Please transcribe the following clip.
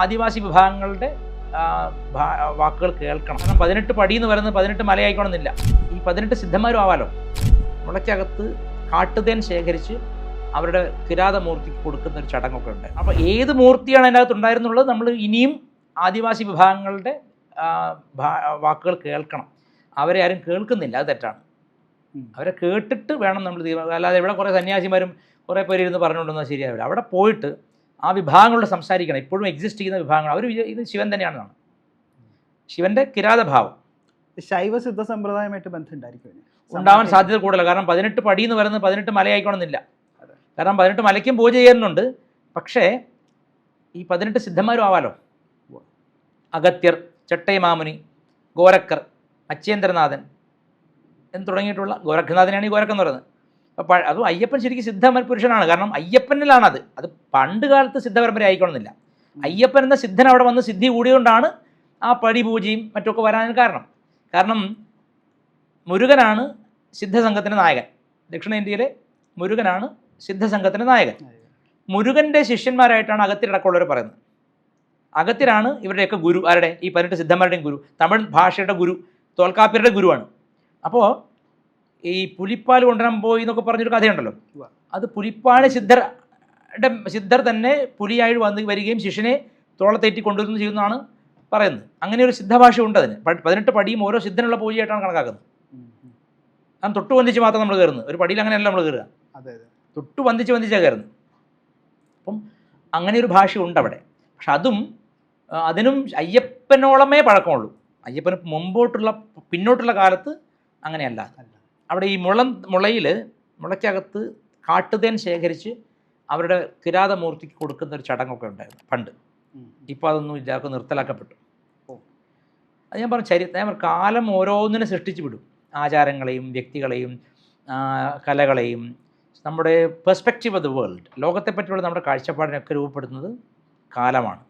ആദിവാസി വിഭാഗങ്ങളുടെ വാക്കുകൾ കേൾക്കണം. കാരണം 18 പടി എന്ന് പറയുന്നത് 18 മലയായിക്കണമെന്നില്ല. ഈ 18 സിദ്ധന്മാരും ആവാലോ. മുളയ്ക്കകത്ത് കാട്ടുതേൻ ശേഖരിച്ച് അവരുടെ കിരാതമൂർത്തിക്ക് കൊടുക്കുന്ന ഒരു ചടങ്ങൊക്കെ ഉണ്ട്. അപ്പോൾ ഏത് മൂർത്തിയാണ് അതിനകത്ത് ഉണ്ടായിരുന്നുള്ളത് നമ്മൾ ഇനിയും ആദിവാസി വിഭാഗങ്ങളുടെ വാക്കുകൾ കേൾക്കണം. അവരെ ആരും കേൾക്കുന്നില്ല, അത് തെറ്റാണ്. അവരെ കേട്ടിട്ട് വേണം നമ്മൾ തീരുമാനം. അല്ലാതെ ഇവിടെ കുറേ സന്യാസിമാരും കുറേ പേര് ഇരുന്ന് പറഞ്ഞുകൊണ്ടെന്നാൽ ശരിയാവില്ല. അവിടെ പോയിട്ട് ആ വിഭാഗങ്ങളോട് സംസാരിക്കണം. ഇപ്പോഴും എക്സിസ്റ്റ് ചെയ്യുന്ന വിഭാഗങ്ങൾ അവർ ഇത് ശിവൻ തന്നെയാണെന്നാണ്, ശിവൻ്റെ കിരാതഭാവം. ശൈവ സിദ്ധ സമ്പ്രദായമായിട്ട് ബന്ധമുണ്ടായിരിക്കും, ഉണ്ടാവാൻ സാധ്യത കൂടുതലാണ്. കാരണം 18 പടി എന്ന് പറയുന്നത് 18 മലയായിക്കണമെന്നില്ല. കാരണം 18 മലയ്ക്കും പൂജ ചെയ്യുന്നുണ്ട്. പക്ഷേ ഈ 18 സിദ്ധന്മാരും ആവാലോ. അഗത്യർ, ചട്ടൈമാമുനി, ഗോരക്കർ, അച്യേന്ദ്രനാഥൻ എന്ന് തുടങ്ങിയിട്ടുള്ള ഗോരഖനാഥനാണ് ഈ ഗോരഖ് എന്ന് പറയുന്നത്. അപ്പോൾ അതും അയ്യപ്പൻ ശരിക്കും സിദ്ധ പുരുഷനാണ്. കാരണം അയ്യപ്പനിലാണത്. അത് പണ്ട് കാലത്ത് സിദ്ധപരമ്പര ആയിക്കണമെന്നില്ല. അയ്യപ്പൻ എന്ന സിദ്ധൻ അവിടെ വന്ന് സിദ്ധി കൂടിയതുകൊണ്ടാണ് ആ പടി പൂജയും മറ്റൊക്കെ വരാൻ കാരണം. കാരണം മുരുകനാണ് സിദ്ധസംഘത്തിൻ്റെ നായകൻ. ദക്ഷിണേന്ത്യയിലെ മുരുകനാണ് സിദ്ധസംഘത്തിൻ്റെ നായകൻ. മുരുകൻ്റെ ശിഷ്യന്മാരായിട്ടാണ് അഗത്യരടക്കമുള്ളവർ പറയുന്നത്. അഗത്യരാണ് ഇവരുടെയൊക്കെ ഗുരു. ആരുടെ? ഈ 18 സിദ്ധന്മാരുടെയും ഗുരു. തമിഴ് ഭാഷയുടെ ഗുരു, തോൽക്കാപ്പിയരുടെ ഗുരുവാണ്. അപ്പോൾ ഈ പുലിപ്പാൽ കൊണ്ടുവരാൻ പോയി എന്നൊക്കെ പറഞ്ഞൊരു കഥയുണ്ടല്ലോ, അത് പുലിപ്പാൽ സിദ്ധർ തന്നെ പുലിയായി വരികയും ശിഷ്യനെ തോളത്തേറ്റി കൊണ്ടുവരുന്നു ചെയ്യുന്നതാണ് പറയുന്നത്. അങ്ങനെ ഒരു സിദ്ധഭാഷ ഉണ്ട് അതിന്. 18 പടിയും ഓരോ സിദ്ധനുള്ള പൂജയായിട്ടാണ് കണക്കാക്കുന്നത്. കാരണം തൊട്ട് വന്ദിച്ച് മാത്രം നമ്മൾ കയറുന്നത്. ഒരു പടിയിൽ അങ്ങനെയല്ല നമ്മൾ കയറുക, തൊട്ട് വന്ദിച്ചാണ് കയറുന്നത്. അപ്പം അങ്ങനെ ഒരു ഭാഷയുണ്ട് അവിടെ. പക്ഷെ അതിനും അയ്യപ്പനോളമേ പഴക്കമുള്ളൂ. അയ്യപ്പന് പിന്നോട്ടുള്ള കാലത്ത് അങ്ങനെയല്ല. അവിടെ ഈ മുളയ്ക്കകത്ത് കാട്ടുതേൻ ശേഖരിച്ച് അവരുടെ കിരാതമൂർത്തിക്ക് കൊടുക്കുന്ന ഒരു ചടങ്ങൊക്കെ ഉണ്ടായിരുന്നു പണ്ട്. ഇപ്പോൾ അതൊന്നും ഇല്ല, അതൊക്കെ നിർത്തലാക്കപ്പെട്ടു. അത് ഞാൻ പറഞ്ഞു, കാലം ഓരോന്നിനെ സൃഷ്ടിച്ചു വിടും. ആചാരങ്ങളെയും വ്യക്തികളെയും കലകളെയും നമ്മുടെ പെർസ്പെക്റ്റീവ് ഓഫ് ദ വേൾഡ്, ലോകത്തെപ്പറ്റിയുള്ള നമ്മുടെ കാഴ്ചപ്പാടിനൊക്കെ രൂപപ്പെടുന്നത് കാലമാണ്.